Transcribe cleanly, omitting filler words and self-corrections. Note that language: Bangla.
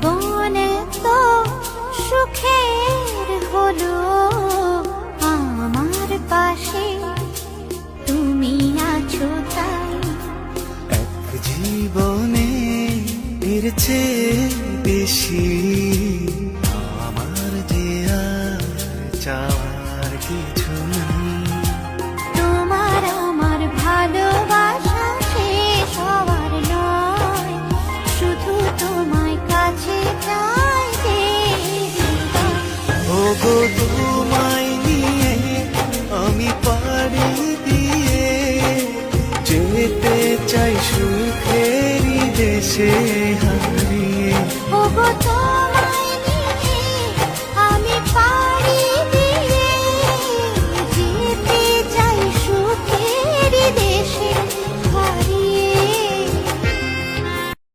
জীবন তো সুখের হলো আমার পাশে তুমি আছো তাই। এক জীবনে এর চেয়ে বেশি আমার যে আর চাওয়ার কিছু নেই। তোমার আমার ভালোবাসা শেষ হওয়ার নয়, শুধু তোমায় কাছে চাই যে হৃদয়। ওগো তোমায় নিয়ে আমি পাড়ি দিয়ে যেতে চাই সুখেরই দেশে।